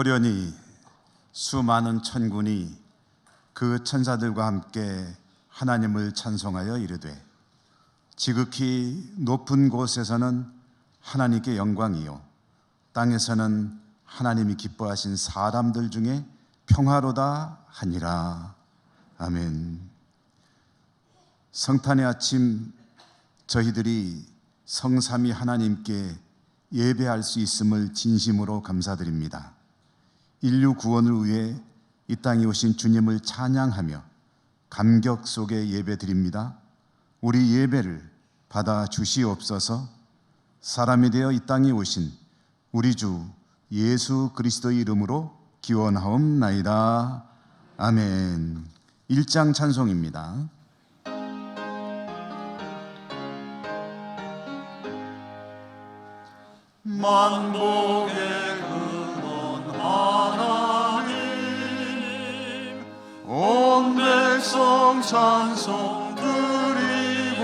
호련히 수많은 천군이 그 천사들과 함께 하나님을 찬송하여 이르되 지극히 높은 곳에서는 하나님께 영광이요 땅에서는 하나님이 기뻐하신 사람들 중에 평화로다 하니라. 아멘. 성탄의 아침 저희들이 성삼위 하나님께 예배할 수 있음을 진심으로 감사드립니다. 인류 구원을 위해 이 땅에 오신 주님을 찬양하며 감격 속에 예배드립니다. 우리 예배를 받아 주시옵소서. 사람이 되어 이 땅에 오신 우리 주 예수 그리스도의 이름으로 기원하옵나이다. 아멘. 1장 찬송입니다. 만복의 근원 하나님, 온 백성 찬송 드리고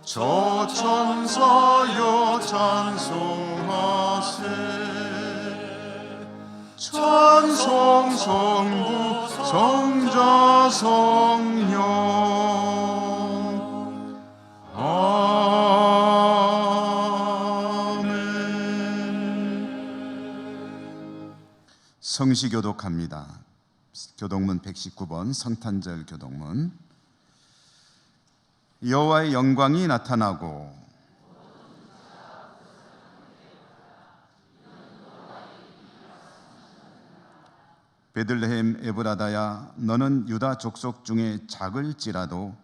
저 천사여 찬송하세. 찬송 성부 성자 성령 성시 교독합니다. 교독문 119번 성탄절 교독문. 여호와의 영광이 나타나고 베들레헴 에브라다야 너는 유다 족속 중에 작을지라도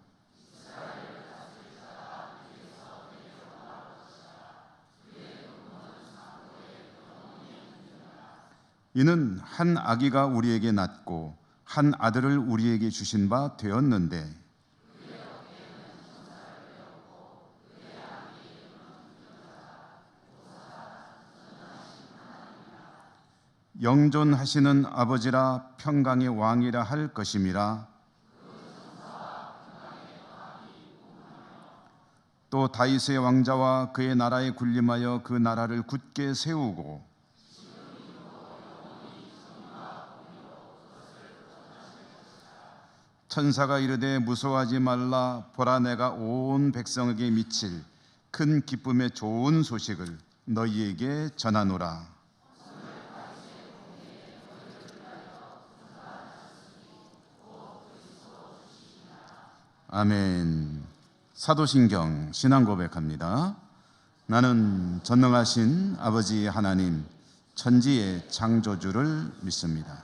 이는 한 아기가 우리에게 낳고 한 아들을 우리에게 주신 바 되었는데 영존하시는 아버지라 평강의 왕이라 할 것임이라. 또 다윗의 왕자와 그의 나라에 군림하여 그 나라를 굳게 세우고 천사가 이르되 무서워하지 말라. 보라 내가 온 백성에게 미칠 큰 기쁨의 좋은 소식을 너희에게 전하노라. 아멘. 사도신경 신앙 고백합니다. 나는 전능하신 아버지 하나님 천지의 창조주를 믿습니다.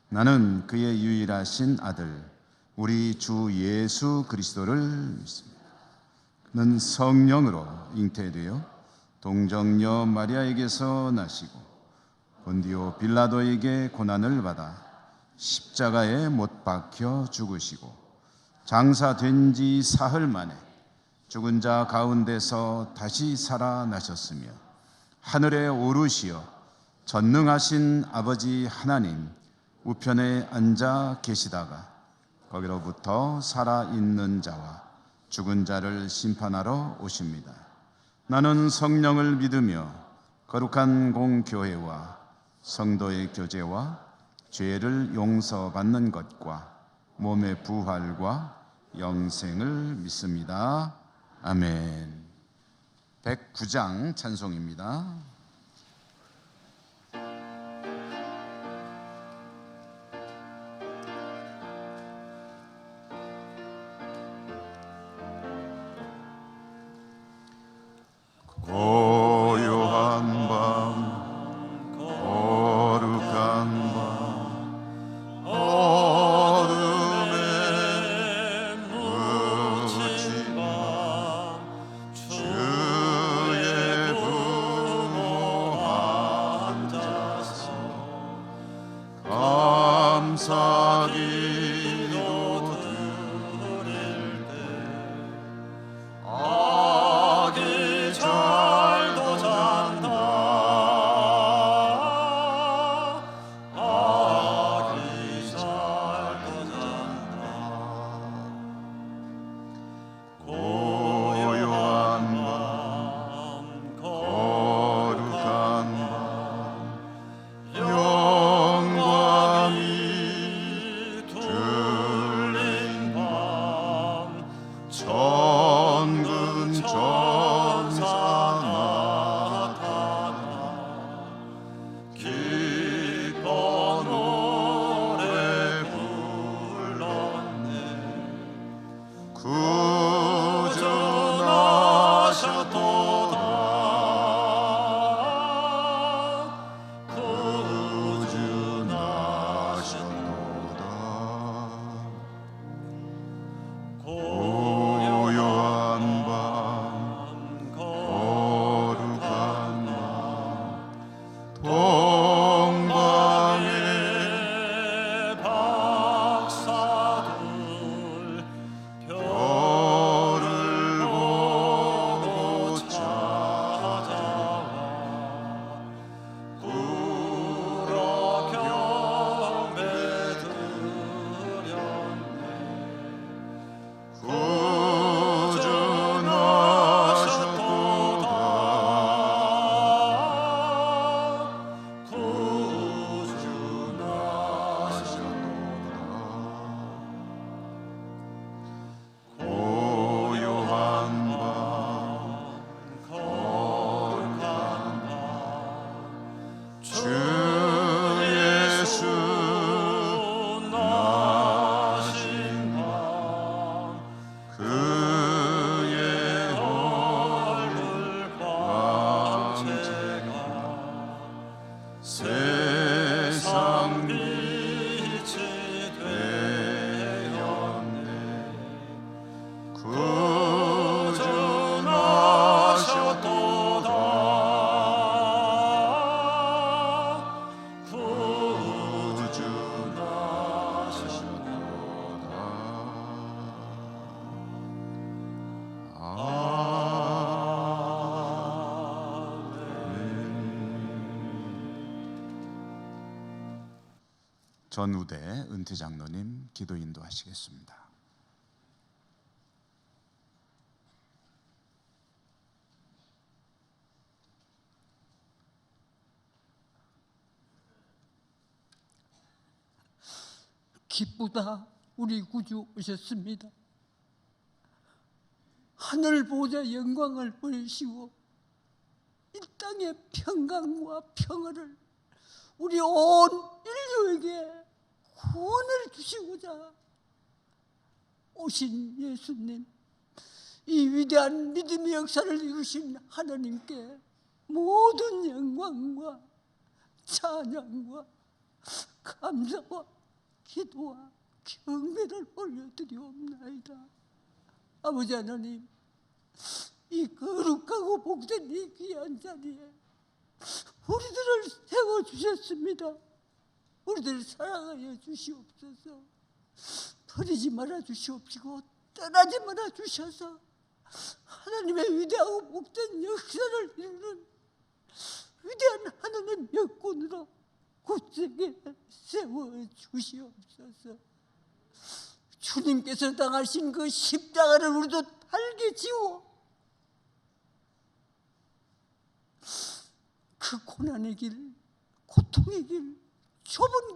나는 그의 유일하신 아들 우리 주 예수 그리스도를 믿습니다. 그는 성령으로 잉태되어 동정녀 마리아에게서 나시고 본디오 빌라도에게 고난을 받아 십자가에 못 박혀 죽으시고 장사된 지 사흘 만에 죽은 자 가운데서 다시 살아나셨으며 하늘에 오르시어 전능하신 아버지 하나님 우편에 앉아 계시다가 거기로부터 살아있는 자와 죽은 자를 심판하러 오십니다. 나는 성령을 믿으며 거룩한 공교회와 성도의 교제와 죄를 용서받는 것과 몸의 부활과 영생을 믿습니다. 아멘. 109장 찬송입니다. 고요한 밤 거룩한 밤 어둠에 묻힌 밤 주의 부모 고요한 밤 거룩한 밤 동방의 박사들 별을 보고 찾아와 울어 경배 드렸네. 세상 빛이 되었네. 구주나셨도다. 전우대 은퇴 장로님 기도 인도하시겠습니다. 기쁘다, 우리 구주 오셨습니다. 하늘 보좌 영광을 보내시고 이 땅의 평강과 평화를 우리 온 인류에게 구원을 주시고자 오신 예수님, 이 위대한 믿음의 역사를 이루신 하나님께 모든 영광과 찬양과 감사와 기도와 경배를 올려드리옵나이다. 아버지 하나님, 이 거룩하고 복된 이 귀한 자리에 우리들을 세워주셨습니다. 우리들을 사랑하여 주시옵소서. 버리지 말아 주시옵시고 떠나지 말아 주셔서 하나님의 위대하고 복된 역사를 이루는 위대한 하나님 역군으로 굳세게 세워주시옵소서. 주님께서 당하신 그 십자가를 우리도 달게 지워 그 고난의 길, 고통의 길, 좁은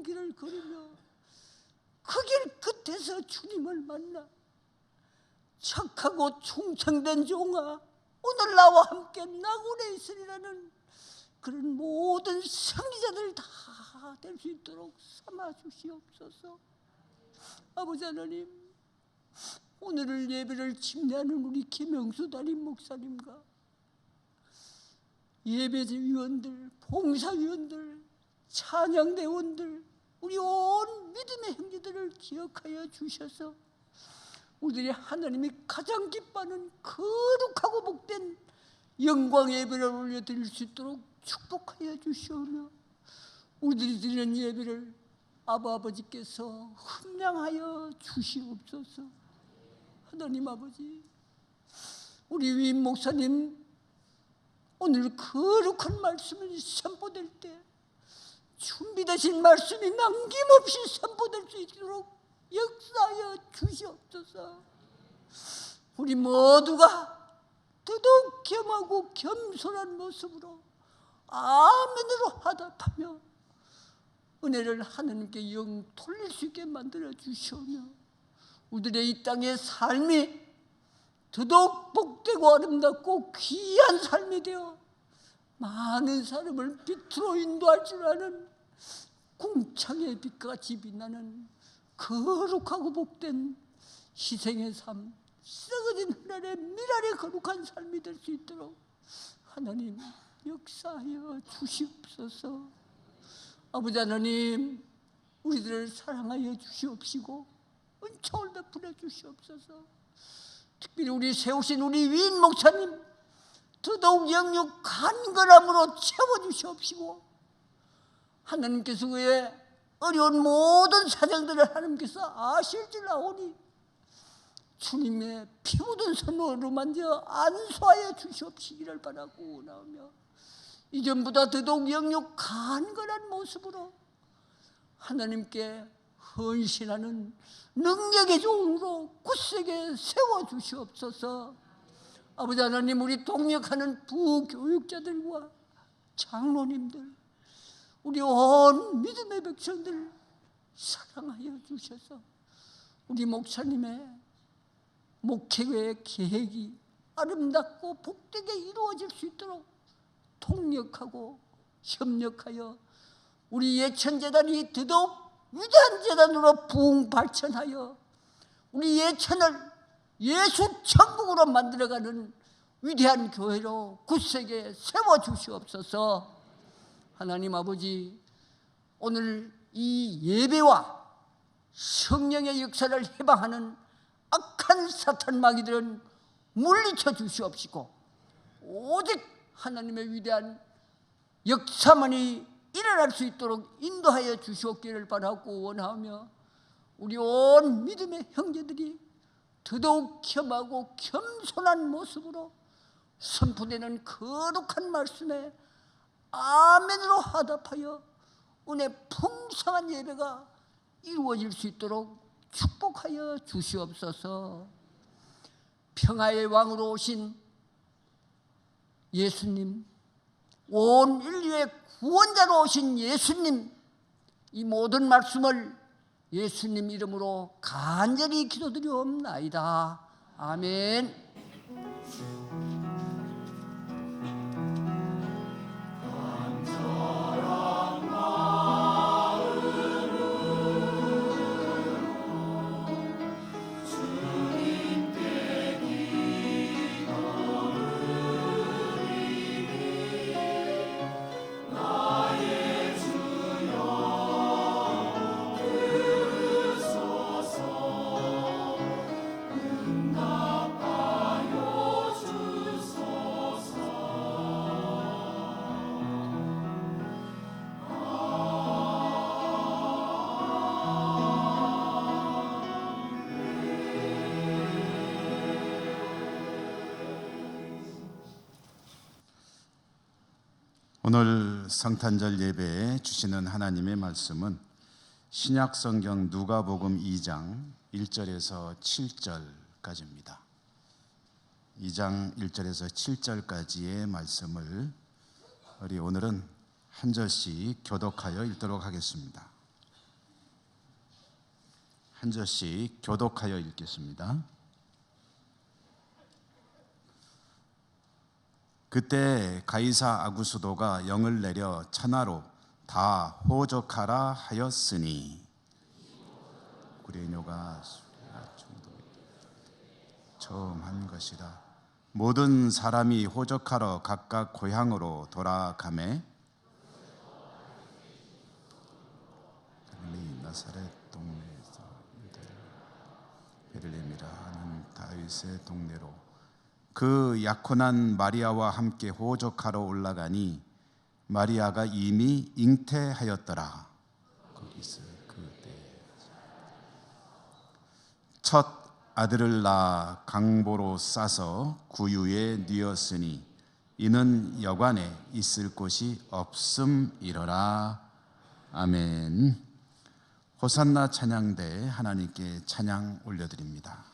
길을 걸으며 그 길 끝에서 주님을 만나 착하고 충성된 종아, 오늘 나와 함께 낙원에 있으리라는 그런 모든 승리자들 다 될 수 있도록 삼아 주시옵소서. 아버지 하나님, 오늘을 예배를 침례하는 우리 김영수 담임 목사님과 예배위원들, 봉사위원들, 찬양대원들, 우리 온 믿음의 형제들을 기억하여 주셔서 우리들이 하나님이 가장 기뻐하는 거룩하고 복된 영광 예배를 올려드릴 수 있도록 축복하여 주시오며, 우리들이 드리는 예배를 아버지께서 흠량하여 주시옵소서. 하나님 아버지, 우리 위임 목사님 오늘 거룩한 말씀을 선포될 때 준비되신 말씀이 남김없이 선포될 수 있도록 역사하여 주시옵소서. 우리 모두가 더더욱 겸하고 겸손한 모습으로 아멘으로 화답하며 은혜를 하나님께 영 돌릴 수 있게 만들어 주시오며, 우리들의 이 땅의 삶이 더더욱 복되고 아름답고 귀한 삶이 되어 많은 사람을 빛으로 인도할 줄 아는 궁창의 빛같이 빛나는 거룩하고 복된 희생의 삶, 썩어진 하늘의 미랄의 거룩한 삶이 될 수 있도록 하나님 역사하여 주시옵소서. 아버지 하나님, 우리들을 사랑하여 주시옵시고 은총을 베풀어 주시옵소서. 특별히 우리 세우신 우리 위인 목사님 더더욱 영육 간절함으로 채워주시옵시고, 하나님께서 그의 어려운 모든 사정들을 하나님께서 아실 줄 아오니 주님의 피 묻은 손으로 만져 안수하여 주시옵시기를 바라고 원하며, 이전보다 더더욱 영육 간절한 모습으로 하나님께 헌신하는 능력의 종으로 굳세게 세워주시옵소서. 아버지 하나님, 우리 동역하는 부교육자들과 장로님들, 우리 온 믿음의 백성들 사랑하여 주셔서 우리 목사님의 목회의 계획이 아름답고 복되게 이루어질 수 있도록 통역하고 협력하여 우리 예천재단이 더더욱 위대한 재단으로 부흥 발전하여 우리 예천을 예수 천국으로 만들어가는 위대한 교회로 굳세게 세워주시옵소서. 하나님 아버지, 오늘 이 예배와 성령의 역사를 해방하는 악한 사탄 마귀들은 물리쳐 주시옵시고, 오직 하나님의 위대한 역사만이 일어날 수 있도록 인도하여 주시옵기를 바라고 원하며, 우리 온 믿음의 형제들이 더더욱 겸하고 겸손한 모습으로 선포되는 거룩한 말씀에 아멘으로 화답하여 은혜 풍성한 예배가 이루어질 수 있도록 축복하여 주시옵소서. 평화의 왕으로 오신 예수님, 온 인류의 구원자로 오신 예수님, 이 모든 말씀을 예수님 이름으로 간절히 기도드리옵나이다. 아멘. 오늘 성탄절 예배에 주시는 하나님의 말씀은 신약성경 누가복음 2장 1절에서 7절까지입니다. 2장 1절에서 7절까지의 말씀을 우리 오늘은 한 절씩 교독하여 읽도록 하겠습니다. 한 절씩 교독하여 읽겠습니다. 그때 가이사 아구스도가 영을 내려 천하로 다 호적하라 하였으니, 구레뇨가 처음 한 것이라. 모든 사람이 호적하러 각각 고향으로 돌아가매 갈릴리 나사렛 동네에서 베들레헴이라 하는 다윗의 동네로 그 약혼한 마리아와 함께 호적하러 올라가니 마리아가 이미 잉태하였더라. 거기서 그때 첫 아들을 낳아 강보로 싸서 구유에 뉘었으니 이는 여관에 있을 곳이 없음이러라. 아멘. 호산나 찬양대 하나님께 찬양 올려드립니다.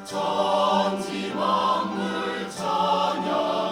전지 만물 찬양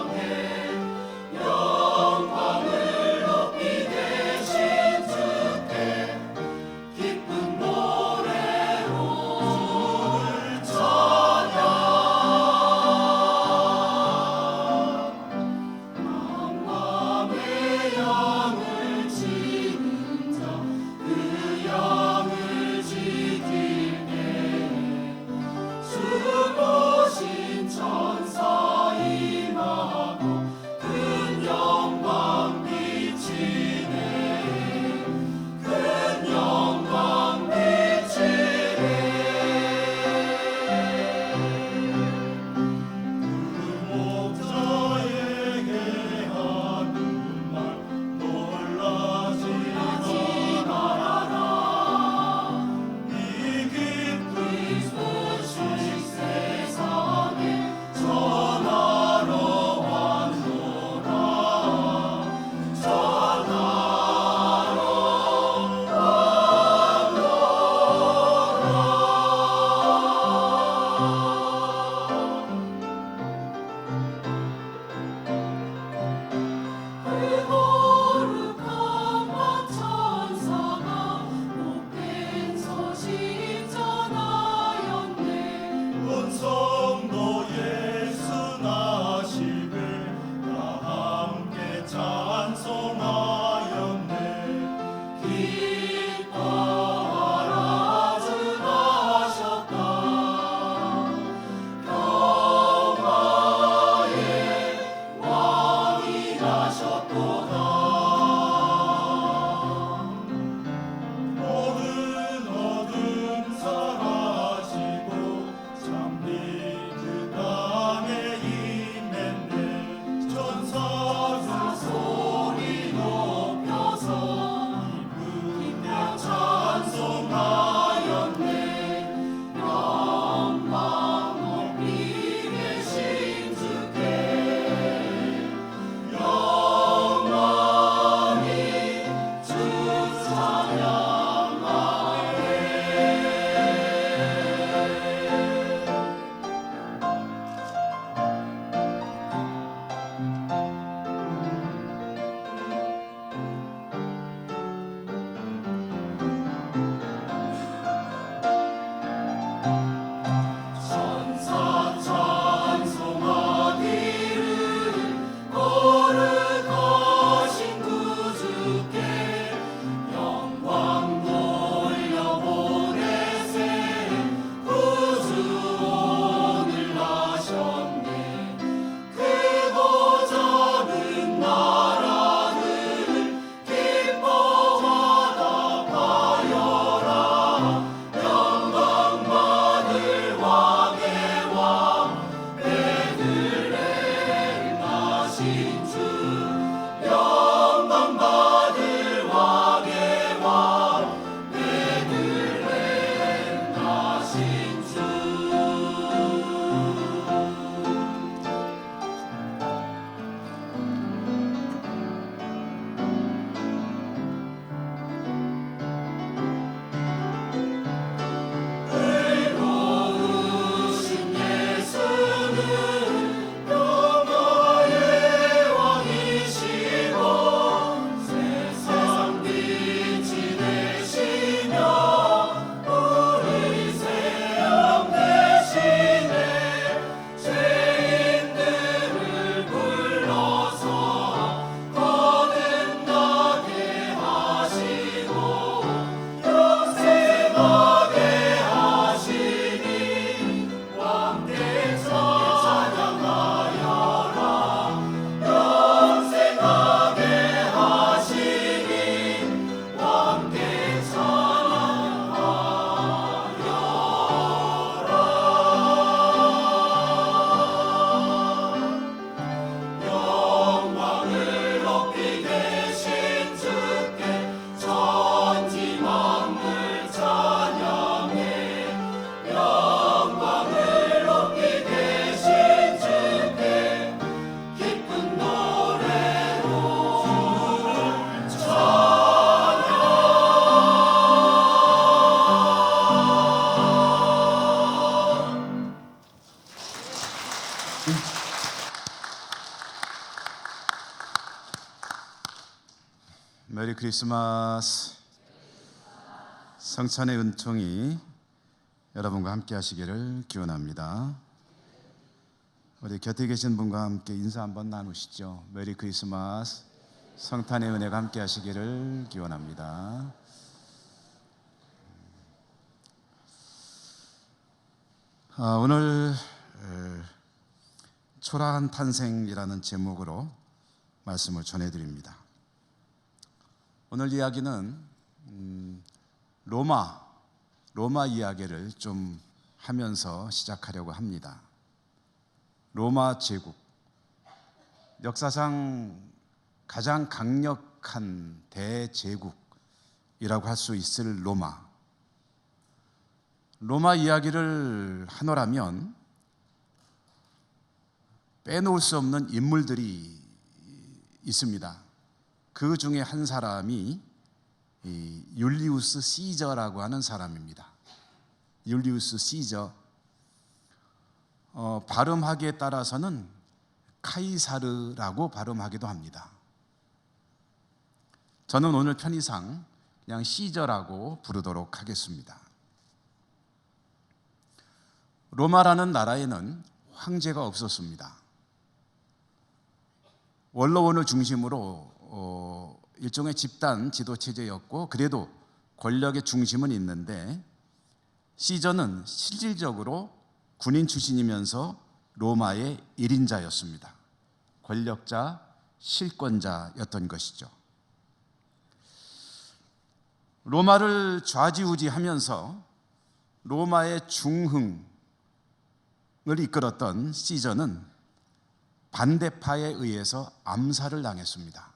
메리 크리스마스. 성찬의 은총이 여러분과 함께 하시기를 기원합니다. 우리 곁에 계신 분과 함께 인사 한번 나누시죠. 메리 크리스마스. 성탄의 은혜가 함께 하시기를 기원합니다. 오늘 초라한 탄생이라는 제목으로 말씀을 전해드립니다. 오늘 이야기는 로마 이야기를 좀 하면서 시작하려고 합니다. 로마 제국, 역사상 가장 강력한 대제국이라고 할 수 있을 로마 이야기를 하노라면 빼놓을 수 없는 인물들이 있습니다. 그 중에 한 사람이 율리우스 시저라고 하는 사람입니다. 율리우스 시저, 발음하기에 따라서는 카이사르라고 발음하기도 합니다. 저는 오늘 편의상 그냥 시저라고 부르도록 하겠습니다. 로마라는 나라에는 황제가 없었습니다. 원로원을 중심으로 일종의 집단 지도 체제였고, 그래도 권력의 중심은 있는데 시저는 실질적으로 군인 출신이면서 로마의 1인자였습니다. 권력자, 실권자였던 것이죠. 로마를 좌지우지하면서 로마의 중흥을 이끌었던 시저는 반대파에 의해서 암살을 당했습니다.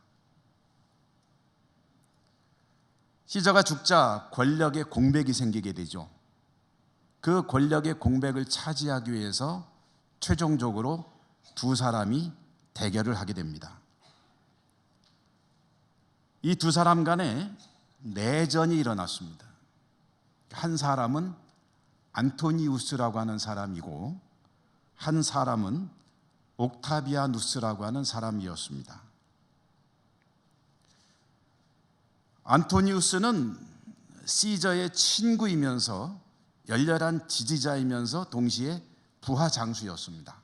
시저가 죽자 권력의 공백이 생기게 되죠. 그 권력의 공백을 차지하기 위해서 최종적으로 두 사람이 대결을 하게 됩니다. 이 두 사람 간에 내전이 일어났습니다. 한 사람은 안토니우스라고 하는 사람이고, 한 사람은 옥타비아누스라고 하는 사람이었습니다. 안토니우스는 시저의 친구이면서 열렬한 지지자이면서 동시에 부하 장수였습니다.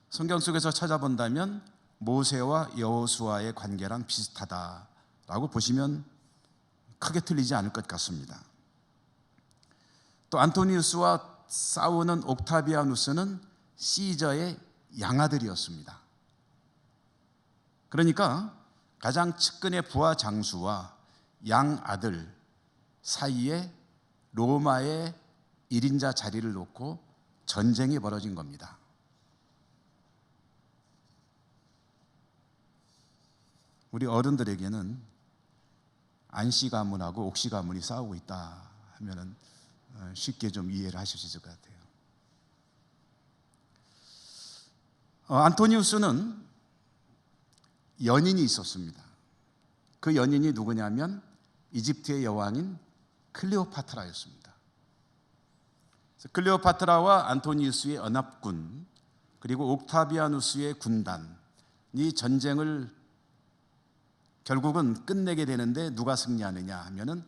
성경 속에서 찾아본다면 모세와 여호수아의 관계랑 비슷하다라고 보시면 크게 틀리지 않을 것 같습니다. 또 안토니우스와 싸우는 옥타비아누스는 시저의 양아들이었습니다. 그러니까 가장 측근의 부하 장수와 양아들 사이에 로마의 1인자 자리를 놓고 전쟁이 벌어진 겁니다. 우리 어른들에게는 안씨 가문하고 옥씨 가문이 싸우고 있다 하면은 쉽게 좀 이해를 하실 수 있을 것 같아요. 안토니우스는 연인이 있었습니다. 그 연인이 누구냐면 이집트의 여왕인 클레오파트라였습니다. 클레오파트라와 안토니우스의 연합군, 그리고 옥타비아누스의 군단이 전쟁을 결국은 끝내게 되는데 누가 승리하느냐 하면은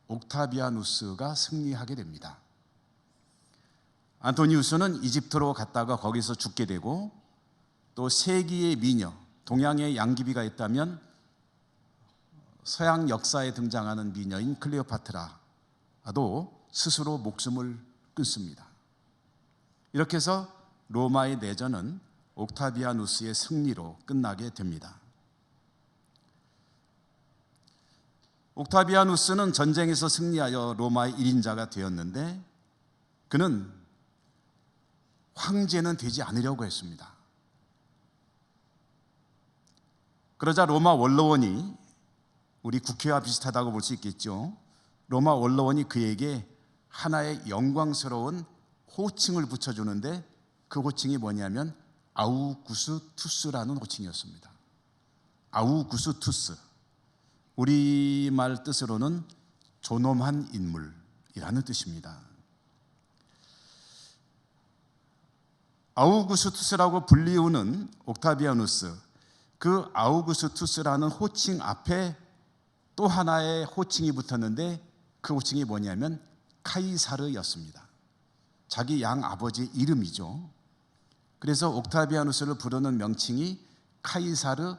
옥타비아누스가 승리하게 됩니다. 안토니우스는 이집트로 갔다가 거기서 죽게 되고, 또 세기의 미녀, 동양의 양귀비가 있다면 서양 역사에 등장하는 미녀인 클레오파트라도 스스로 목숨을 끊습니다. 이렇게 해서 로마의 내전은 옥타비아누스의 승리로 끝나게 됩니다. 옥타비아누스는 전쟁에서 승리하여 로마의 1인자가 되었는데, 그는 황제는 되지 않으려고 했습니다. 그러자 로마 원로원이, 우리 국회와 비슷하다고 볼 수 있겠죠. 로마 원로원이 그에게 하나의 영광스러운 호칭을 붙여주는데, 그 호칭이 뭐냐면 아우구스투스라는 호칭이었습니다. 아우구스투스, 우리말 뜻으로는 존엄한 인물이라는 뜻입니다. 아우구스투스라고 불리우는 옥타비아누스, 그 아우구스투스라는 호칭 앞에 또 하나의 호칭이 붙었는데 그 호칭이 뭐냐면 카이사르였습니다. 자기 양아버지 이름이죠. 그래서 옥타비아누스를 부르는 명칭이 카이사르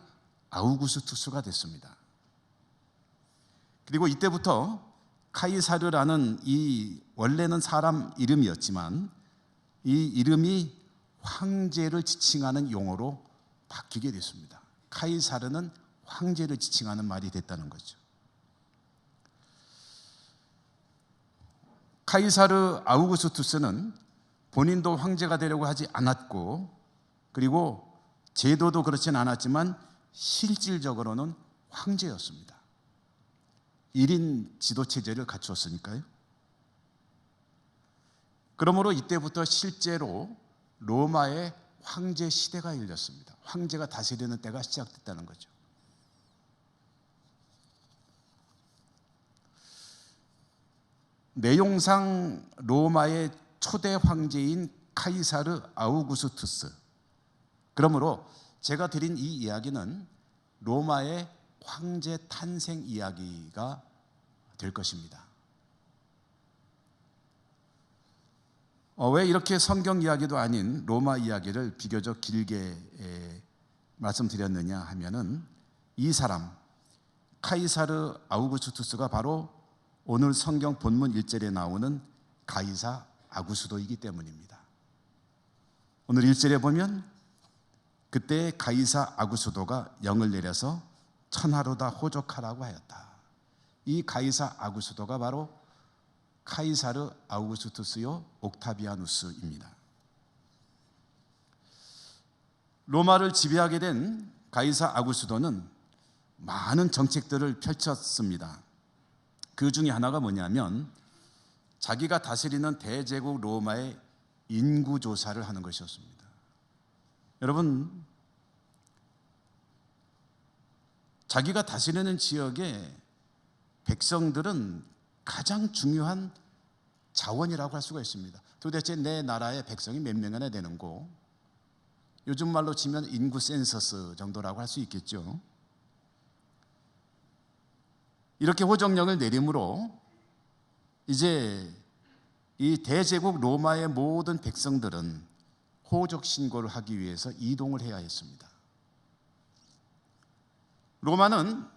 아우구스투스가 됐습니다. 그리고 이때부터 카이사르라는 이 원래는 사람 이름이었지만 이 이름이 황제를 지칭하는 용어로 바뀌게 됐습니다. 카이사르는 황제를 지칭하는 말이 됐다는 거죠. 카이사르 아우구스투스는 본인도 황제가 되려고 하지 않았고, 그리고 제도도 그렇진 않았지만 실질적으로는 황제였습니다. 1인 지도체제를 갖추었으니까요. 그러므로 이때부터 실제로 로마의 황제 시대가 열렸습니다. 황제가 다스리는 때가 시작됐다는 거죠. 내용상 로마의 초대 황제인 카이사르 아우구스투스. 그러므로 제가 드린 이 이야기는 로마의 황제 탄생 이야기가 될 것입니다. 왜 이렇게 성경 이야기도 아닌 로마 이야기를 비교적 길게 말씀드렸느냐 하면은 이 사람 카이사르 아우구스투스가 바로 오늘 성경 본문 1절에 나오는 가이사 아구스도이기 때문입니다. 오늘 1절에 보면 그때 가이사 아구스도가 영을 내려서 천하로다 호족하라고 하였다. 이 가이사 아구스도가 바로 카이사르 아우구스투스요 옥타비아누스입니다. 로마를 지배하게 된 가이사 아구스도는 많은 정책들을 펼쳤습니다. 그 중에 하나가 뭐냐면 자기가 다스리는 대제국 로마의 인구 조사를 하는 것이었습니다. 여러분, 자기가 다스리는 지역의 백성들은 가장 중요한 자원이라고 할 수가 있습니다. 도대체 내 나라의 백성이 몇 명이나 되는고, 요즘 말로 치면 인구 센서스 정도라고 할 수 있겠죠. 이렇게 호정령을 내림으로 이제 이 대제국 로마의 모든 백성들은 호족 신고를 하기 위해서 이동을 해야 했습니다. 로마는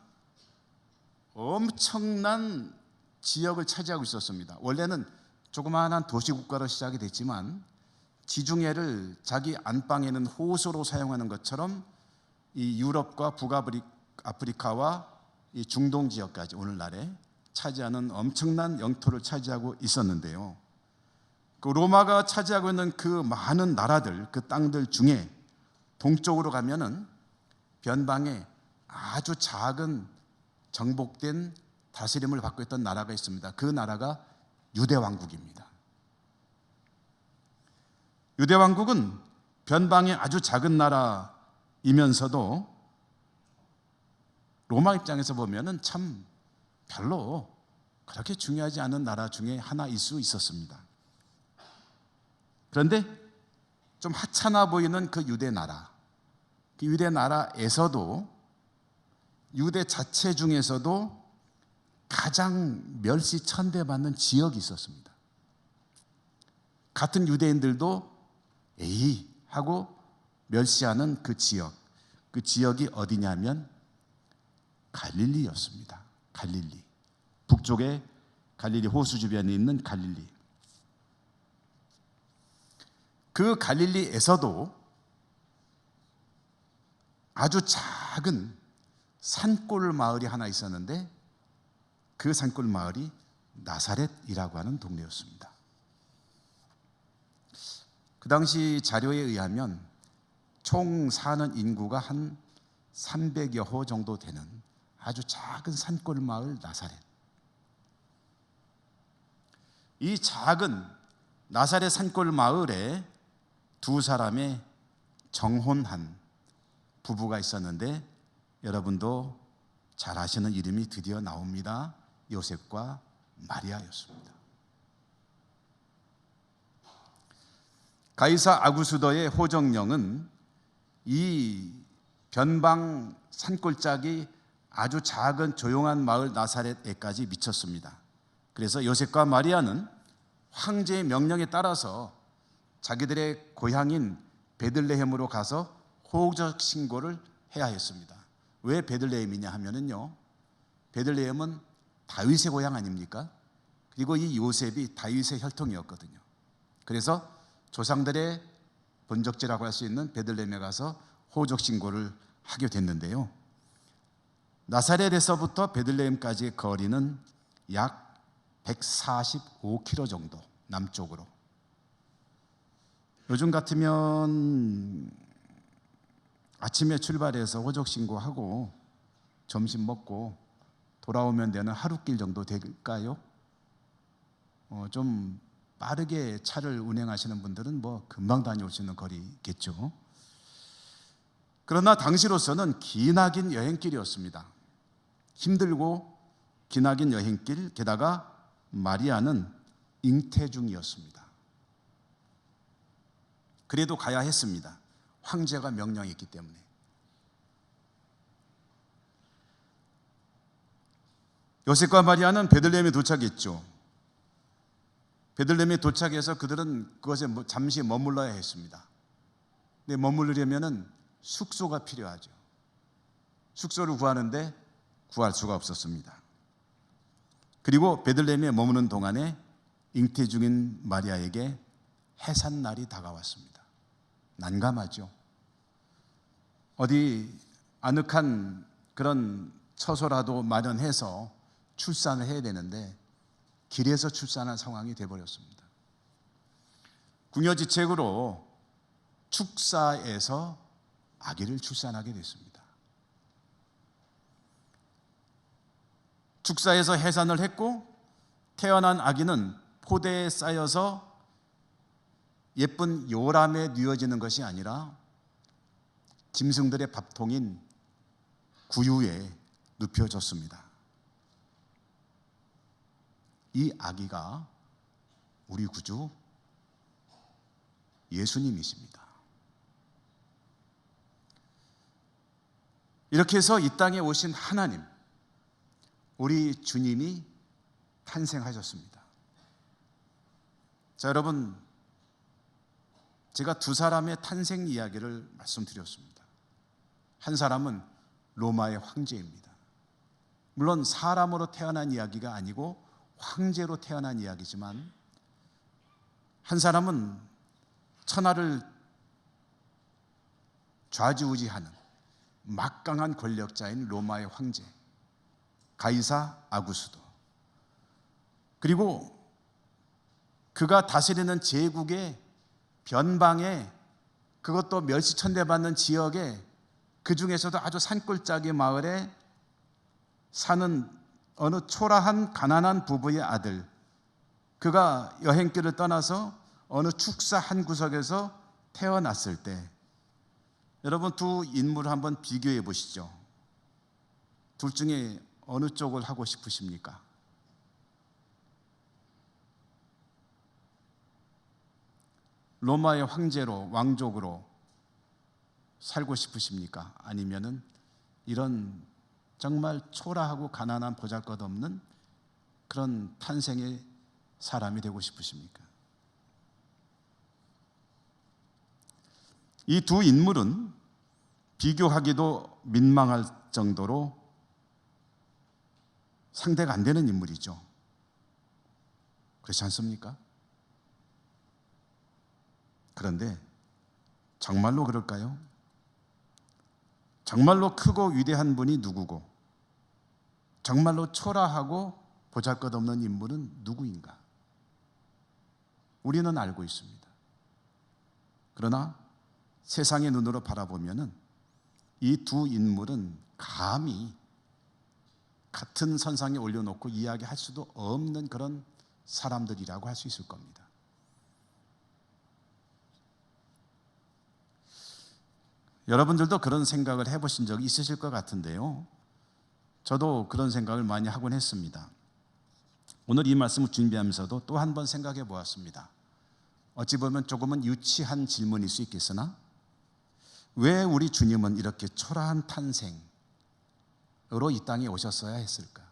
엄청난 지역을 차지하고 있었습니다. 원래는 조그마한 도시국가로 시작이 됐지만 지중해를 자기 안방에는 호수로 사용하는 것처럼 이 유럽과 북아프리카와 이 중동 지역까지 오늘날에 차지하는 엄청난 영토를 차지하고 있었는데요. 그 로마가 차지하고 있는 그 많은 나라들, 그 땅들 중에 동쪽으로 가면은 변방에 아주 작은 정복된 다스림을 받고 있던 나라가 있습니다. 그 나라가 유대왕국입니다. 유대왕국은 변방의 아주 작은 나라이면서도 로마 입장에서 보면은 참 별로 그렇게 중요하지 않은 나라 중에 하나일 수 있었습니다. 그런데 좀 하찮아 보이는 그 유대 나라, 그 유대 나라에서도 유대 자체 중에서도 가장 멸시천대받는 지역이 있었습니다. 같은 유대인들도 에이 하고 멸시하는 그 지역이 어디냐면 갈릴리였습니다. 갈릴리, 북쪽에 갈릴리 호수 주변에 있는 갈릴리. 그 갈릴리에서도 아주 작은 산골 마을이 하나 있었는데 그 산골 마을이 나사렛이라고 하는 동네였습니다. 그 당시 자료에 의하면 총 사는 인구가 한 300여 호 정도 되는 아주 작은 산골 마을 나사렛. 이 작은 나사렛 산골 마을에 두 사람의 정혼한 부부가 있었는데 여러분도 잘 아시는 이름이 드디어 나옵니다. 요셉과 마리아였습니다. 가이사 아구수도의 호정령은 이 변방 산골짜기 아주 작은 조용한 마을 나사렛에까지 미쳤습니다. 그래서 요셉과 마리아는 황제의 명령에 따라서 자기들의 고향인 베들레헴으로 가서 호적 신고를 해야 했습니다. 왜 베들레헴이냐 하면은요, 베들레헴은 다윗의 고향 아닙니까? 그리고 이 요셉이 다윗의 혈통이었거든요. 그래서 조상들의 본적지라고 할 수 있는 베들레헴에 가서 호적 신고를 하게 됐는데요. 나사렛에서부터 베들레헴까지의 거리는 약 145km 정도 남쪽으로. 요즘 같으면 아침에 출발해서 호적 신고하고 점심 먹고 돌아오면 되는 하루길 정도 될까요? 좀 빠르게 차를 운행하시는 분들은 뭐 금방 다녀올 수 있는 거리겠죠. 그러나 당시로서는 기나긴 여행길이었습니다. 힘들고 기나긴 여행길, 게다가 마리아는 잉태 중이었습니다. 그래도 가야 했습니다. 황제가 명령했기 때문에. 요셉과 마리아는 베들레헴에 도착했죠. 베들레헴에 도착해서 그들은 그것에 잠시 머물러야 했습니다. 근데 머무르려면은 숙소가 필요하죠. 숙소를 구하는데 구할 수가 없었습니다. 그리고 베들레헴에 머무는 동안에 잉태 중인 마리아에게 해산날이 다가왔습니다. 난감하죠. 어디 아늑한 그런 처소라도 마련해서 출산을 해야 되는데 길에서 출산한 상황이 되어버렸습니다. 궁여지책으로 축사에서 아기를 출산하게 됐습니다. 축사에서 해산을 했고 태어난 아기는 포대에 쌓여서 예쁜 요람에 뉘어지는 것이 아니라 짐승들의 밥통인 구유에 눕혀졌습니다. 이 아기가 우리 구주 예수님이십니다. 이렇게 해서 이 땅에 오신 하나님, 우리 주님이 탄생하셨습니다. 자, 여러분, 제가 두 사람의 탄생 이야기를 말씀드렸습니다. 한 사람은 로마의 황제입니다. 물론 사람으로 태어난 이야기가 아니고 황제로 태어난 이야기지만, 한 사람은 천하를 좌지우지하는 막강한 권력자인 로마의 황제 가이사 아구스도, 그리고 그가 다스리는 제국의 변방에, 그것도 멸시천대받는 지역에, 그 중에서도 아주 산골짜기 마을에 사는 어느 초라한 가난한 부부의 아들, 그가 여행길을 떠나서 어느 축사 한 구석에서 태어났을 때, 여러분 두 인물을 한번 비교해 보시죠. 둘 중에 어느 쪽을 하고 싶으십니까? 로마의 황제로, 왕족으로 살고 싶으십니까? 아니면은 이런 정말 초라하고 가난한 보잘것없는 그런 탄생의 사람이 되고 싶으십니까? 이 두 인물은 비교하기도 민망할 정도로 상대가 안 되는 인물이죠. 그렇지 않습니까? 그런데 정말로 그럴까요? 정말로 크고 위대한 분이 누구고 정말로 초라하고 보잘것없는 인물은 누구인가? 우리는 알고 있습니다. 그러나 세상의 눈으로 바라보면은 이 두 인물은 감히 같은 선상에 올려놓고 이야기할 수도 없는 그런 사람들이라고 할 수 있을 겁니다. 여러분들도 그런 생각을 해보신 적이 있으실 것 같은데요. 저도 그런 생각을 많이 하곤 했습니다. 오늘 이 말씀을 준비하면서도 또 한 번 생각해 보았습니다. 어찌 보면 조금은 유치한 질문일 수 있겠으나 왜 우리 주님은 이렇게 초라한 탄생으로 이 땅에 오셨어야 했을까?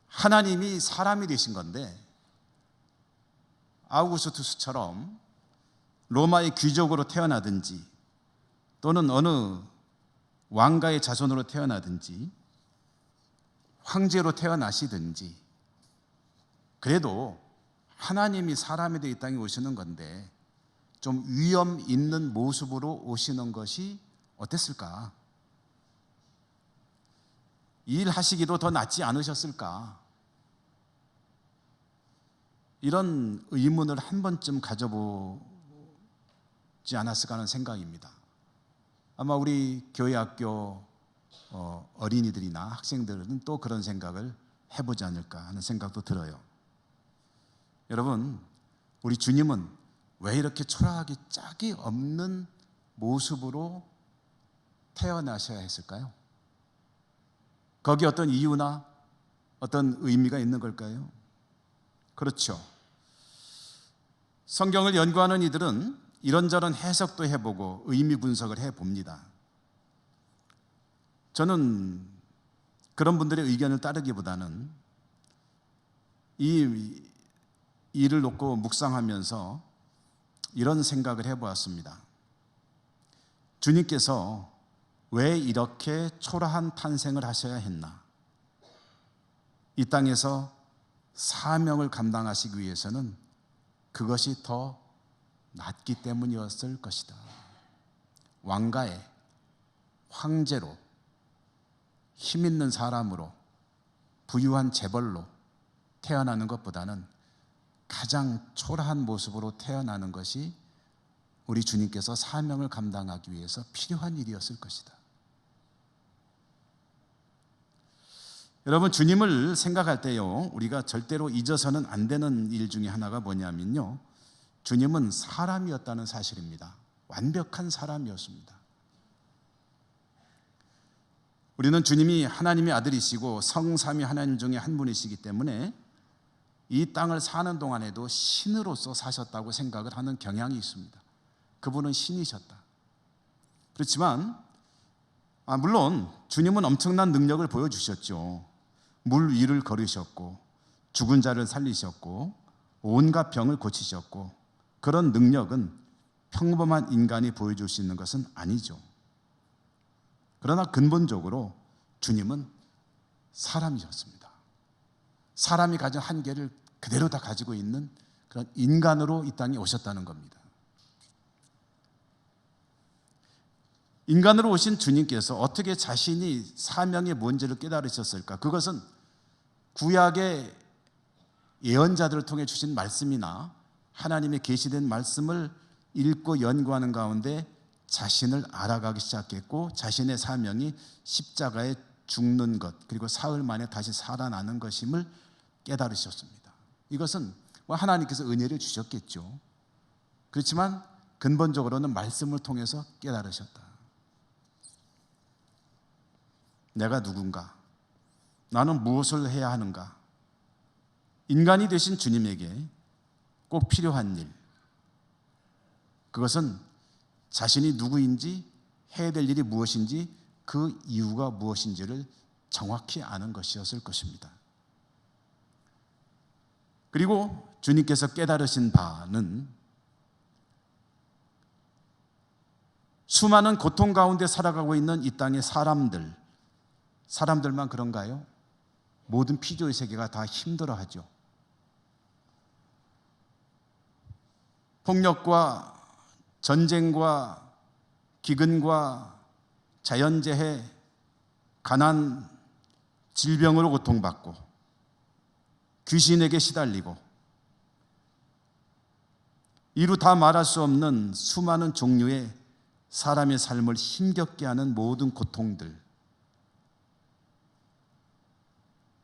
하나님이 사람이 되신 건데 아우구스투스처럼 로마의 귀족으로 태어나든지 또는 어느 왕가의 자손으로 태어나든지 황제로 태어나시든지 그래도 하나님이 사람이 되어 이 땅에 오시는 건데 좀 위험 있는 모습으로 오시는 것이 어땠을까? 일하시기도 더 낫지 않으셨을까? 이런 의문을 한 번쯤 가져보지 않았을까 하는 생각입니다. 아마 우리 교회 학교 어린이들이나 학생들은 또 그런 생각을 해보지 않을까 하는 생각도 들어요. 여러분, 우리 주님은 왜 이렇게 초라하기 짝이 없는 모습으로 태어나셔야 했을까요? 거기 어떤 이유나 어떤 의미가 있는 걸까요? 그렇죠. 성경을 연구하는 이들은 이런저런 해석도 해보고 의미 분석을 해봅니다. 저는 그런 분들의 의견을 따르기보다는 이 일을 놓고 묵상하면서 이런 생각을 해보았습니다. 주님께서 왜 이렇게 초라한 탄생을 하셔야 했나? 이 땅에서 사명을 감당하시기 위해서는 그것이 더 낫기 때문이었을 것이다. 왕가의 황제로 힘 있는 사람으로 부유한 재벌로 태어나는 것보다는 가장 초라한 모습으로 태어나는 것이 우리 주님께서 사명을 감당하기 위해서 필요한 일이었을 것이다. 여러분, 주님을 생각할 때요, 우리가 절대로 잊어서는 안 되는 일 중에 하나가 뭐냐면요, 주님은 사람이었다는 사실입니다. 완벽한 사람이었습니다. 우리는 주님이 하나님의 아들이시고 성삼위 하나님 중에 한 분이시기 때문에 이 땅을 사는 동안에도 신으로서 사셨다고 생각을 하는 경향이 있습니다. 그분은 신이셨다. 그렇지만 물론 주님은 엄청난 능력을 보여주셨죠. 물 위를 걸으셨고 죽은 자를 살리셨고 온갖 병을 고치셨고, 그런 능력은 평범한 인간이 보여줄 수 있는 것은 아니죠. 그러나 근본적으로 주님은 사람이셨습니다. 사람이 가진 한계를 그대로 다 가지고 있는 그런 인간으로 이 땅에 오셨다는 겁니다. 인간으로 오신 주님께서 어떻게 자신이 사명의 뭔지를 깨달으셨을까? 그것은 구약의 예언자들을 통해 주신 말씀이나 하나님의 계시된 말씀을 읽고 연구하는 가운데 자신을 알아가기 시작했고, 자신의 사명이 십자가에 죽는 것, 그리고 사흘 만에 다시 살아나는 것임을 깨달으셨습니다. 이것은 하나님께서 은혜를 주셨겠죠. 그렇지만 근본적으로는 말씀을 통해서 깨달으셨다. 내가 누군가? 나는 무엇을 해야 하는가? 인간이 되신 주님에게 꼭 필요한 일, 그것은 자신이 누구인지, 해야 될 일이 무엇인지, 그 이유가 무엇인지를 정확히 아는 것이었을 것입니다. 그리고 주님께서 깨달으신 바는 수많은 고통 가운데 살아가고 있는 이 땅의 사람들만 그런가요? 모든 피조의 세계가 다 힘들어하죠. 폭력과 전쟁과 기근과 자연재해, 가난, 질병으로 고통받고 귀신에게 시달리고 이루 다 말할 수 없는 수많은 종류의 사람의 삶을 힘겹게 하는 모든 고통들,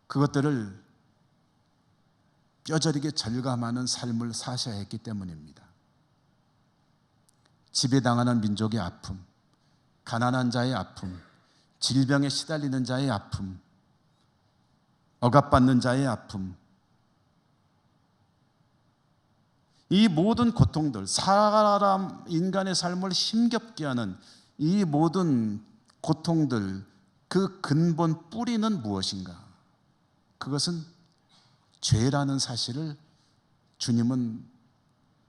그것들을 뼈저리게 절감하는 삶을 사셔야 했기 때문입니다. 지배당하는 민족의 아픔, 가난한 자의 아픔, 질병에 시달리는 자의 아픔, 억압받는 자의 아픔, 이 모든 고통들, 사람 인간의 삶을 힘겹게 하는 이 모든 고통들, 그 근본 뿌리는 무엇인가? 그것은 죄라는 사실을 주님은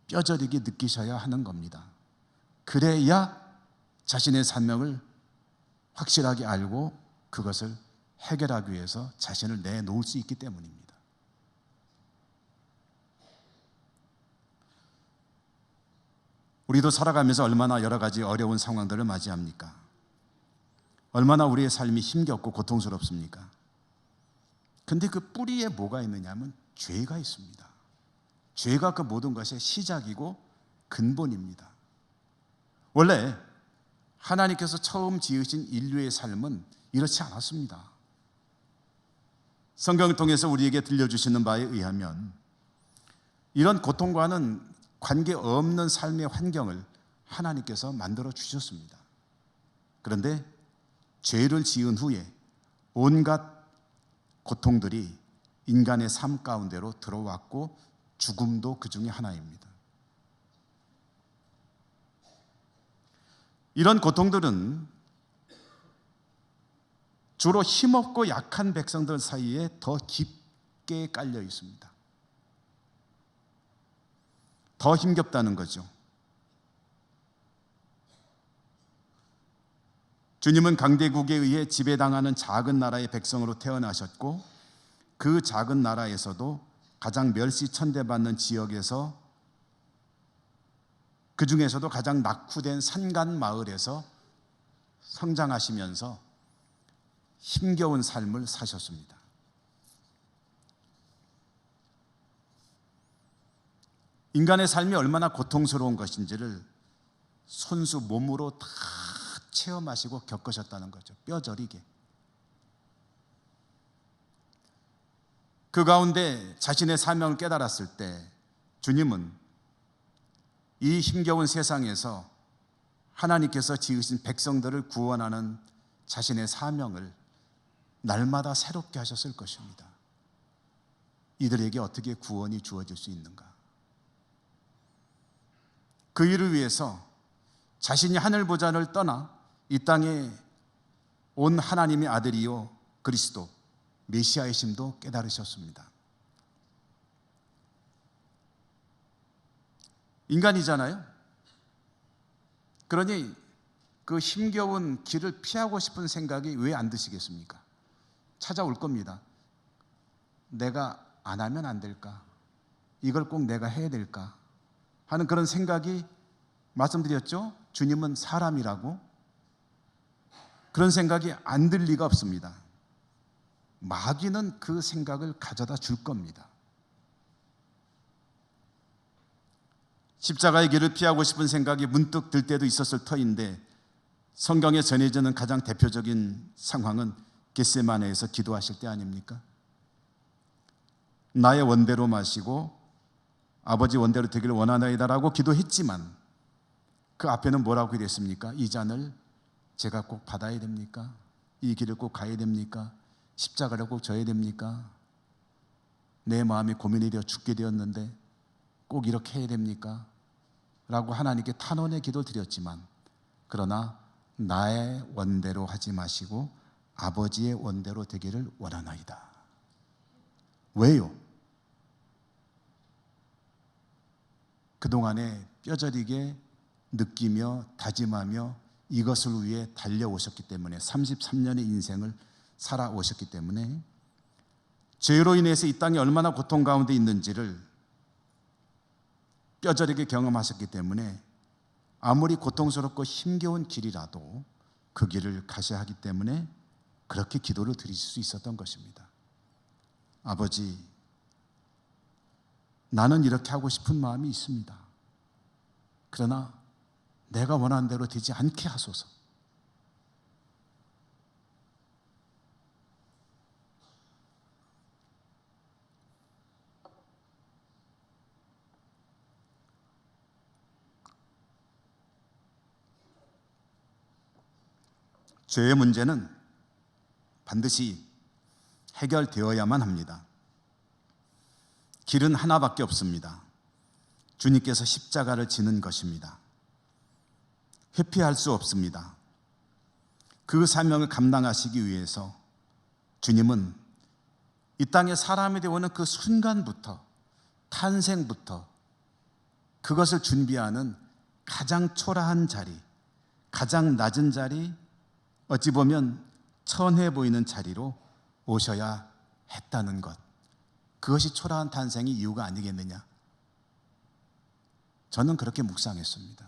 뼈저리게 느끼셔야 하는 겁니다. 그래야 자신의 사명을 확실하게 알고 그것을 해결하기 위해서 자신을 내놓을 수 있기 때문입니다. 우리도 살아가면서 얼마나 여러 가지 어려운 상황들을 맞이합니까? 얼마나 우리의 삶이 힘겹고 고통스럽습니까? 근데 그 뿌리에 뭐가 있느냐면 죄가 있습니다. 죄가 그 모든 것의 시작이고 근본입니다. 원래 하나님께서 처음 지으신 인류의 삶은 이렇지 않았습니다. 성경을 통해서 우리에게 들려주시는 바에 의하면 이런 고통과는 관계없는 삶의 환경을 하나님께서 만들어 주셨습니다. 그런데 죄를 지은 후에 온갖 고통들이 인간의 삶 가운데로 들어왔고 죽음도 그 중에 하나입니다. 이런 고통들은 주로 힘없고 약한 백성들 사이에 더 깊게 깔려 있습니다. 더 힘겹다는 거죠. 주님은 강대국에 의해 지배당하는 작은 나라의 백성으로 태어나셨고 그 작은 나라에서도 가장 멸시천대받는 지역에서 그 중에서도 가장 낙후된 산간 마을에서 성장하시면서 힘겨운 삶을 사셨습니다. 인간의 삶이 얼마나 고통스러운 것인지를 손수 몸으로 다 체험하시고 겪으셨다는 거죠. 뼈저리게. 그 가운데 자신의 사명을 깨달았을 때 주님은 이 힘겨운 세상에서 하나님께서 지으신 백성들을 구원하는 자신의 사명을 날마다 새롭게 하셨을 것입니다. 이들에게 어떻게 구원이 주어질 수 있는가? 그 일을 위해서 자신이 하늘 보좌를 떠나 이 땅에 온 하나님의 아들이요 그리스도 메시아이심도 깨달으셨습니다. 인간이잖아요. 그러니 그 힘겨운 길을 피하고 싶은 생각이 왜 안 드시겠습니까? 찾아올 겁니다. 내가 안 하면 안 될까? 이걸 꼭 내가 해야 될까? 하는 그런 생각이, 말씀드렸죠? 주님은 사람이라고 그런 생각이 안 들 리가 없습니다. 마귀는 그 생각을 가져다 줄 겁니다. 십자가의 길을 피하고 싶은 생각이 문득 들 때도 있었을 터인데 성경에 전해지는 가장 대표적인 상황은 겟세마네에서 기도하실 때 아닙니까? 나의 원대로 마시고 아버지 원대로 되기를 원하나이다라고 기도했지만 그 앞에는 뭐라고 기도했습니까? 이 잔을 제가 꼭 받아야 됩니까? 이 길을 꼭 가야 됩니까? 십자가를 꼭 져야 됩니까? 내 마음이 고민이 되어 죽게 되었는데 꼭 이렇게 해야 됩니까? 라고 하나님께 탄원의 기도를 드렸지만 그러나 나의 원대로 하지 마시고 아버지의 원대로 되기를 원하나이다. 왜요? 그동안에 뼈저리게 느끼며 다짐하며 이것을 위해 달려오셨기 때문에 33년의 인생을 살아오셨기 때문에 죄로 인해서 이 땅에 얼마나 고통 가운데 있는지를 뼈저리게 경험하셨기 때문에 아무리 고통스럽고 힘겨운 길이라도 그 길을 가셔야 하기 때문에 그렇게 기도를 드릴 수 있었던 것입니다. 아버지, 나는 이렇게 하고 싶은 마음이 있습니다. 그러나 내가 원하는 대로 되지 않게 하소서. 죄의 문제는 반드시 해결되어야만 합니다. 길은 하나밖에 없습니다. 주님께서 십자가를 지는 것입니다. 회피할 수 없습니다. 그 사명을 감당하시기 위해서 주님은 이 땅에 사람이 되어오는 그 순간부터, 탄생부터 그것을 준비하는 가장 초라한 자리, 가장 낮은 자리, 어찌 보면 천해 보이는 자리로 오셔야 했다는 것, 그것이 초라한 탄생의 이유가 아니겠느냐, 저는 그렇게 묵상했습니다.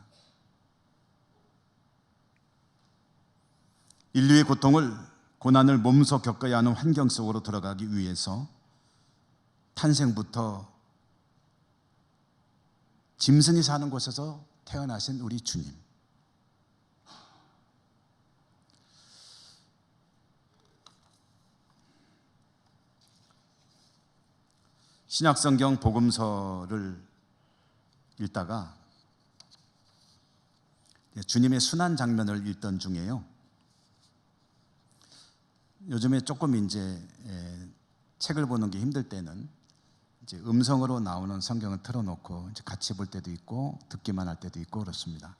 인류의 고통을, 고난을 몸소 겪어야 하는 환경 속으로 들어가기 위해서 탄생부터 짐승이 사는 곳에서 태어나신 우리 주님, 신약성경 복음서를 읽다가 주님의 순환 장면을 읽던 중에요, 요즘에 조금 이제 책을 보는 게 힘들 때는 이제 음성으로 나오는 성경을 틀어놓고 이제 같이 볼 때도 있고 듣기만 할 때도 있고 그렇습니다.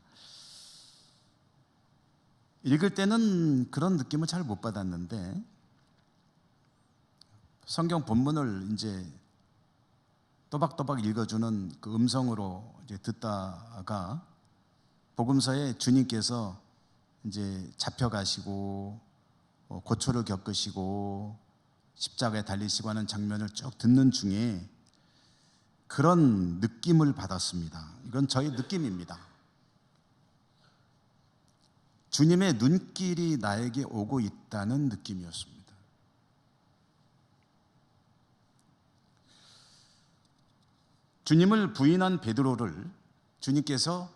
읽을 때는 그런 느낌을 잘 못 받았는데 성경 본문을 이제 또박또박 읽어주는 그 음성으로 이제 듣다가 복음서에 주님께서 이제 잡혀가시고 고초를 겪으시고 십자가에 달리시고 하는 장면을 쭉 듣는 중에 그런 느낌을 받았습니다. 이건 저의 느낌입니다. 주님의 눈길이 나에게 오고 있다는 느낌이었습니다. 주님을 부인한 베드로를 주님께서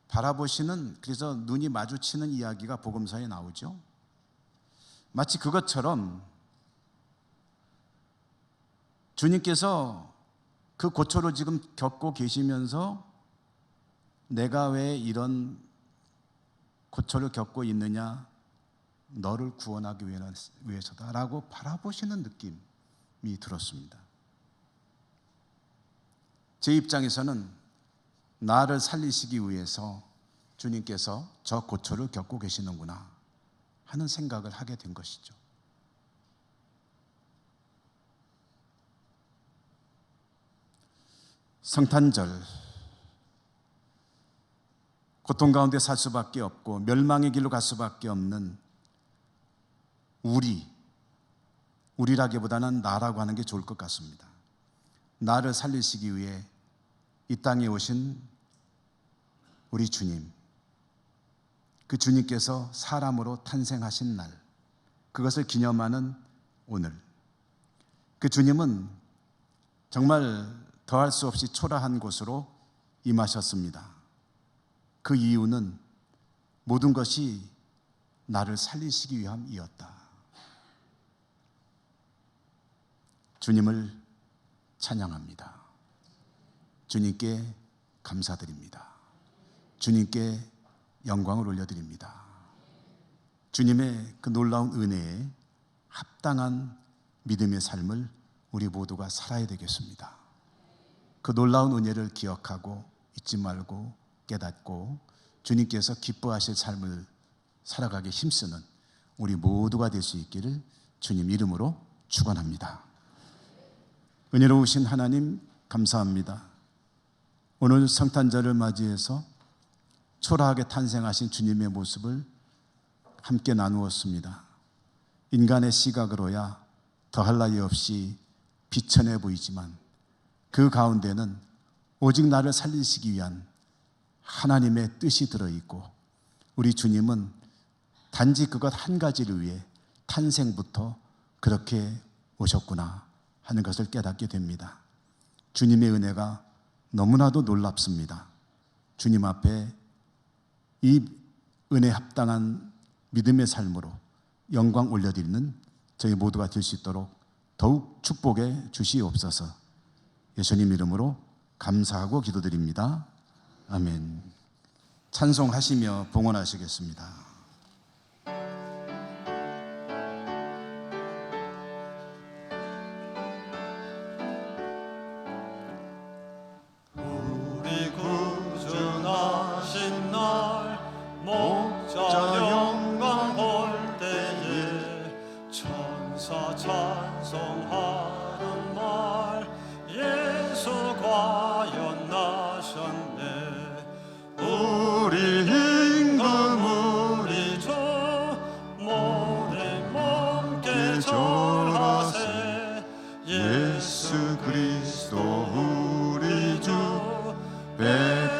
바라보시는, 그래서 눈이 마주치는 이야기가 복음서에 나오죠. 마치 그것처럼 주님께서 그 고초를 지금 겪고 계시면서 내가 왜 이런 고초를 겪고 있느냐, 너를 구원하기 위해서다라고 바라보시는 느낌이 들었습니다. 제 입장에서는 나를 살리시기 위해서 주님께서 저 고초를 겪고 계시는구나 하는 생각을 하게 된 것이죠. 성탄절, 고통 가운데 살 수밖에 없고 멸망의 길로 갈 수밖에 없는 우리라기보다는 나라고 하는 게 좋을 것 같습니다. 나를 살리시기 위해 이 땅에 오신 우리 주님, 그 주님께서 사람으로 탄생하신 날, 그것을 기념하는 오늘, 그 주님은 정말 더할 수 없이 초라한 곳으로 임하셨습니다. 그 이유는 모든 것이 나를 살리시기 위함이었다. 주님을 찬양합니다. 주님께 감사드립니다. 주님께 영광을 올려드립니다. 주님의 그 놀라운 은혜에 합당한 믿음의 삶을 우리 모두가 살아야 되겠습니다. 그 놀라운 은혜를 기억하고 잊지 말고 깨닫고 주님께서 기뻐하실 삶을 살아가게 힘쓰는 우리 모두가 될 수 있기를 주님 이름으로 축원합니다. 은혜로우신 하나님 감사합니다. 오늘 성탄절을 맞이해서 초라하게 탄생하신 주님의 모습을 함께 나누었습니다. 인간의 시각으로야 더할 나위 없이 비천해 보이지만 그 가운데는 오직 나를 살리시기 위한 하나님의 뜻이 들어있고 우리 주님은 단지 그것 한 가지를 위해 탄생부터 그렇게 오셨구나 하는 것을 깨닫게 됩니다. 주님의 은혜가 너무나도 놀랍습니다. 주님 앞에 이 은혜 합당한 믿음의 삶으로 영광 올려드리는 저희 모두가 될 수 있도록 더욱 축복해 주시옵소서. 예수님 이름으로 감사하고 기도드립니다. 아멘. 찬송하시며 봉헌하시겠습니다. 우리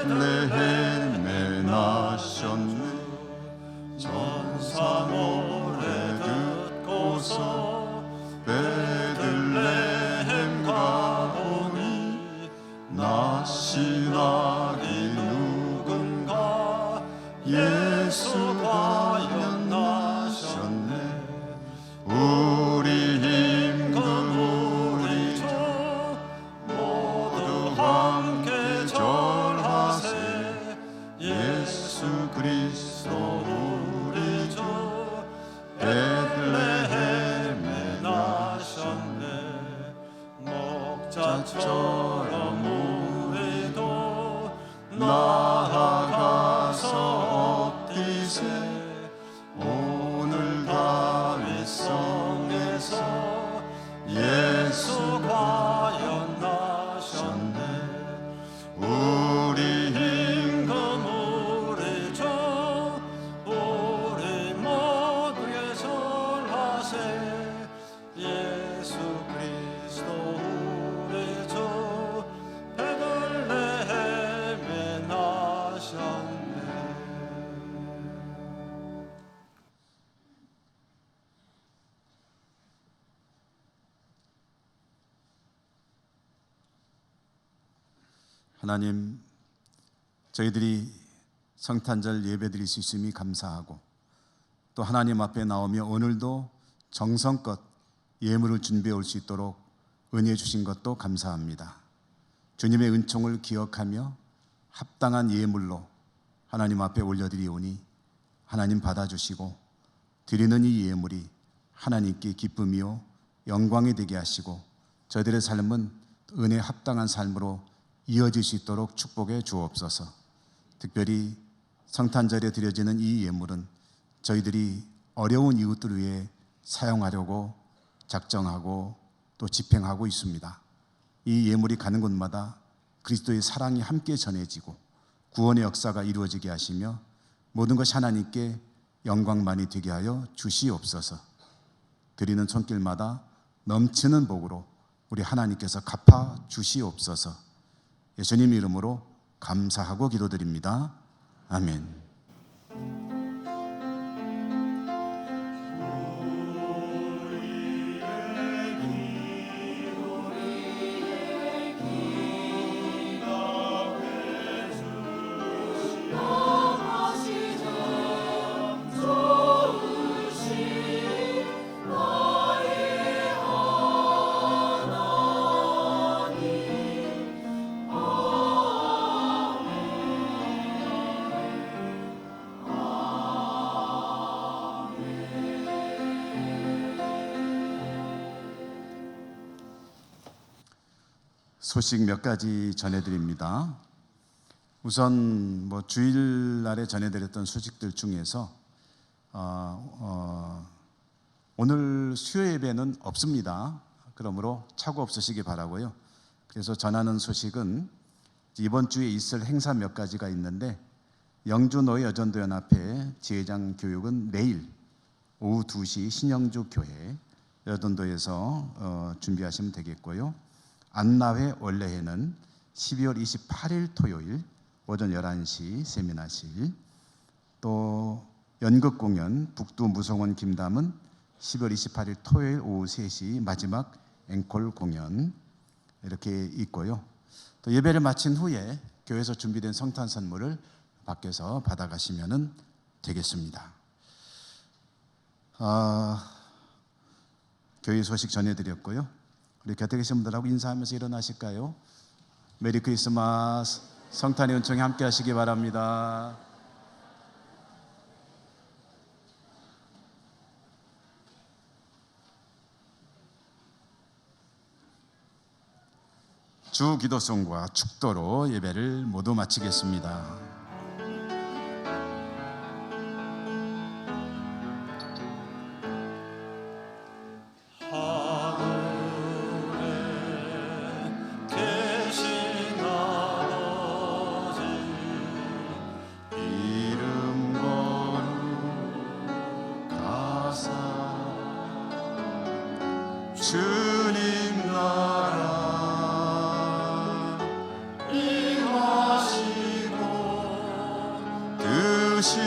베들레헴에 나셨네. 전사 노래 듣고서 베들레헴 가보니 나신 아기 누군가 예수 과연 나셨네. 우리 임금 우리 주 모두 함께 절하세. 예수 그리스도 우리 주 베들레헴에 나셨네. 목자처럼 우리도 나아가서 엎디세. 오늘 다윗 성에서 예수 과연 나셨네. 우리 임금 우리 주 우리 모두에 절하세. 예수 그리스도 우리 주 베들레헴에 나셨네. 하나님, 저희들이 성탄절 예배드릴 수 있음이 감사하고, 또 하나님 앞에 나오며 오늘도 정성껏 예물을 준비해 올 수 있도록 은혜 주신 것도 감사합니다. 주님의 은총을 기억하며 합당한 예물로 하나님 앞에 올려드리오니 하나님 받아주시고, 드리는 이 예물이 하나님께 기쁨이요 영광이 되게 하시고, 저희들의 삶은 은혜 합당한 삶으로 이어질 수 있도록 축복해 주옵소서. 특별히 성탄절에 드려지는 이 예물은 저희들이 어려운 이웃들을 위해 사용하려고 작정하고 또 집행하고 있습니다. 이 예물이 가는 곳마다 그리스도의 사랑이 함께 전해지고 구원의 역사가 이루어지게 하시며 모든 것이 하나님께 영광만이 되게 하여 주시옵소서. 드리는 손길마다 넘치는 복으로 우리 하나님께서 갚아 주시옵소서. 예수님 이름으로 감사하고 기도드립니다. 아멘. 소식 몇 가지 전해드립니다. 우선 주일날에 전해드렸던 소식들 중에서 오늘 수요 예배는 없습니다. 그러므로 착오 없으시기 바라고요. 그래서 전하는 소식은 이번 주에 있을 행사 몇 가지가 있는데, 영주노예 여전도연합회 지회장 교육은 내일 오후 2시 신영주 교회 여전도에서 준비하시면 되겠고요. 안나회 원래회는 12월 28일 토요일 오전 11시 세미나실, 또 연극 공연 북두 무성원 김담은 12월 28일 토요일 오후 3시 마지막 앵콜 공연 이렇게 있고요. 또 예배를 마친 후에 교회에서 준비된 성탄 선물을 밖에서 받아가시면 되겠습니다. 교회 소식 전해드렸고요. 우리 곁에 계신 분들하고 인사하면서 일어나실까요? 메리 크리스마스. 성탄의 은총이 함께 하시기 바랍니다. 주 기도송과 축도로 예배를 모두 마치겠습니다. 주님 나라 임하시고 뜻이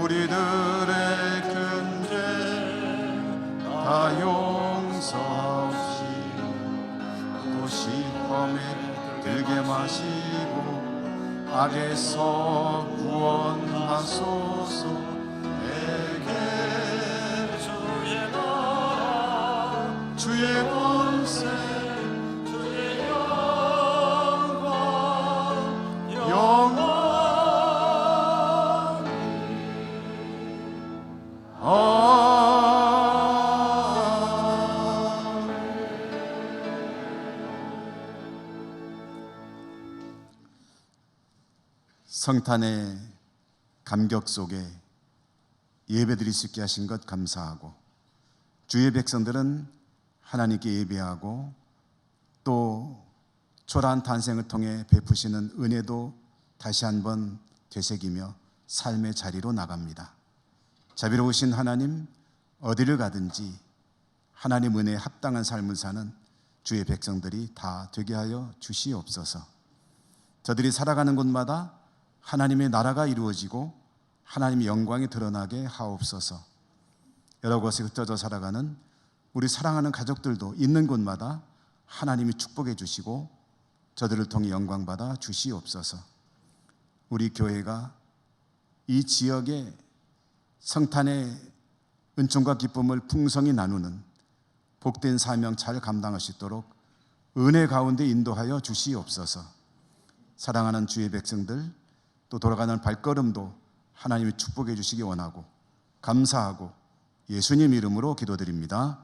우리들의 큰 죄 다 용서하시고 또 시험에 들게 마시고 악에서 구원하소서. 내게 주의 나라 주의 권세 주의 영광 영원 성탄의 감격 속에 예배드릴 수 있게 하신 것 감사하고, 주의 백성들은 하나님께 예배하고 또 초라한 탄생을 통해 베푸시는 은혜도 다시 한번 되새기며 삶의 자리로 나갑니다. 자비로우신 하나님, 어디를 가든지 하나님 은혜에 합당한 삶을 사는 주의 백성들이 다 되게 하여 주시옵소서. 저들이 살아가는 곳마다 하나님의 나라가 이루어지고 하나님의 영광이 드러나게 하옵소서. 여러 곳에 흩어져 살아가는 우리 사랑하는 가족들도 있는 곳마다 하나님이 축복해 주시고 저들을 통해 영광 받아 주시옵소서. 우리 교회가 이 지역에 성탄의 은총과 기쁨을 풍성히 나누는 복된 사명 잘 감당할 수 있도록 은혜 가운데 인도하여 주시옵소서. 사랑하는 주의 백성들, 또 돌아가는 발걸음도 하나님이 축복해 주시기 원하고 감사하고 예수님 이름으로 기도드립니다.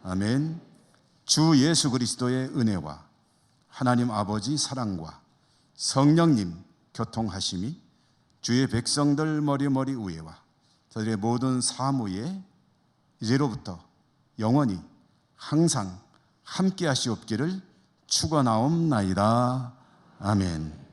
아멘. 주 예수 그리스도의 은혜와 하나님 아버지 사랑과 성령님 교통하심이 주의 백성들 머리 위에와 저들의 모든 사무에 이제로부터 영원히 항상 함께 하시옵기를 축원하옵나이다. 아멘.